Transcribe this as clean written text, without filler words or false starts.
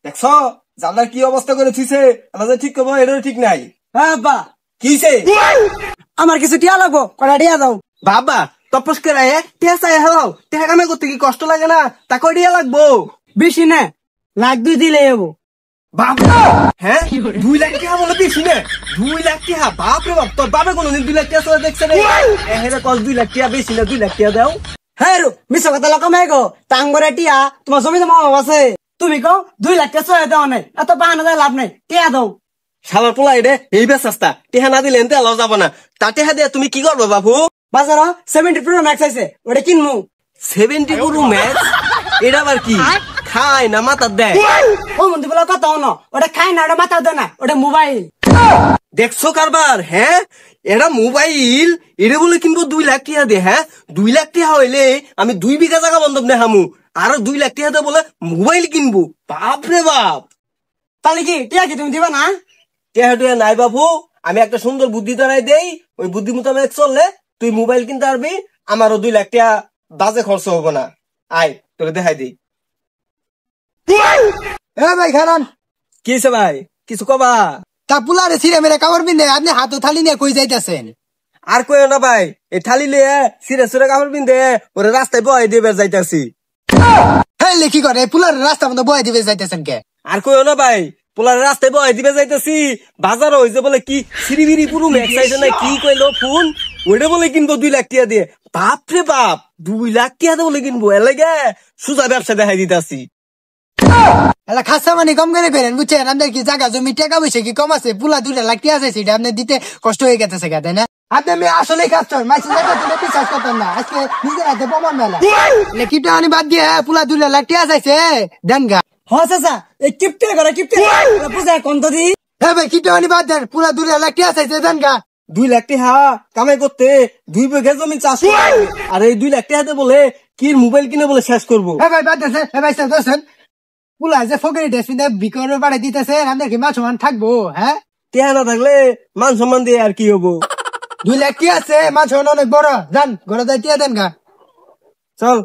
দেখছো জানার কি অবস্থা করে থুইছে, আমাদের ঠিক করবো এটাও ঠিক নাই। হ্যাঁ আব্বা, কিছে আমার কিছু টিয়া লাগবো, কটা টিয়া দাও। বাবা তপস করে টিয়া চাই হাও, টিয়া কামে করতে কি কষ্ট লাগে না? তা কয় টিয়া লাগবো? বেশি না, লাখ 2 দিলে যাবো। বাবা হ্যাঁ 2 লাখ টাকা বলে বেশি না? 2 লাখ টাকা? বাপরে বাপ, তোর বাবা কোনদিন 2 লাখ টাকা দেখছে না? এখানে কস 2 লাখ টাকা বেশি না, 2 লাখ টাকা দাও। হ্যাঁ রু মিশো কথা লোক মাই গো, টাঙ্গরে টিয়া তোমার জমি জমা আছে, তুমি কো 2 লাখ টাকা চয়ে দাও নাই, এত বাহানা দেয় লাভ নাই, টিয়া দাও। শালার পোলা এটা এই বেচাস্তা, টেহা না দিলে এনতে লও যাব না। তা টেহা দিয়ে তুমি কি করবো বাবু? বাজার 70 প্রো ম্যাক্স আছে, ওটা কিনমু। 70 প্রো ম্যাক্স? এটা আবার কি? খায় না মাথা দেয়? ও মন্দির বলা কথা না, ওটা খাই না, ওটা মাথা দেয় না, ওটা মোবাইল। দেখছো কারবার? হ্যাঁ এটা মোবাইল, এটা বলে কিনবো 2 লাখ টাকা দিয়ে? হ্যাঁ 2 লাখ টাকা হইলে আমি 2 বিঘা জায়গা বন্ধক নেহামু, আর 2 লাখ টাকা দিয়ে বলে মোবাইল কিনবো? বাপরে বাপ। তাহলে কি টিয়া কি তুমি দিবা না? টেহা টুয়া নাই বাবু, আমি একটা সুন্দর বুদ্ধি ধরাই দেই, ওই বুদ্ধি মোতাবেক চললে তুই মোবাইল কিনতে পারবি, আমারও 2 লাখ টাকা বাজে খরচ হবো না। আয় তোকে দেখাই দিই। ভাই খারান কি হয়েছে ভাই, কিছু কবা? তা পুলারে ছিঁড়ে মেরে কাপড় পিন্ধে আপনি হাত থালি নিয়ে কই যাইতেছেন? আর কই না ভাই, এই থালি লিয়ে সিরে সুরে কাপড় পিনতে ওরে রাস্তায় বয় দিয়ে যাইতাছি। হ্যাঁ কি করে পুলার রাস্তা মতো বয়ে দিবে যাইতেছেন কে? আর কই না ভাই, পোলার রাস্তায় বয় দিবে যাইতাছি, বাজার হইছে বলে কি সিরিবিরি পুরো ম্যাক্সাইছে না কি কইলো ফোন, ওইটা বলে কিনবো 2 লাখ টাকা দিয়ে। বাপরে বাপ, 2 লাখ টাকা দিয়ে বলে কিনবো? এলাকা সুজা ব্যবসা দেখাই দিতাছি। এলা খাসা মানে কম করে ফেরেন বুঝছেন? আপনার কি জায়গা জমি টাকা পয়সা কি কম আছে? পুলা 2 লাখ টাকা আছে, সেটা আপনি দিতে কষ্ট হয়ে গেছে তাই না? আপনি আমি আসলে কাজ মাইসে জায়গা তুমি বিশ্বাস করতেন না, আজকে নিজের হাতে প্রমাণ মেলা কিটা আমি বাদ দিয়ে পুলা 2 লাখ টাকা চাইছে দেন গা। হ্যাঁ চাচা, এই কিপটে করে কিপটে বুঝা কোন তো দি। হ্যাঁ ভাই কিটা আমি বাদ দেন, পুলা 2 লাখ টাকা চাইছে দেন গা। 2 লাখ টাকা কামাই করতে 2 বিঘা জমি চাষ করে, আর এই 2 লাখ টাকাতে বলে কি মোবাইল কিনে বলে শেষ করবো? হ্যাঁ ভাই বাদ দেন, হ্যাঁ ভাই দেখছেন পুলা যে ফকরি ড্রেস পিন্ধে বিকরে বাড়াই দিতেছে, আমাদের কি মান সম্মান থাকবো? হ্যাঁ টাকা না থাকলে মান সম্মান দিয়ে আর কি হবো? 2 লাখ টাকা আছে, মান সম্মান অনেক বড়, যান ঘরে যাই টিয়া দেন গা। চল।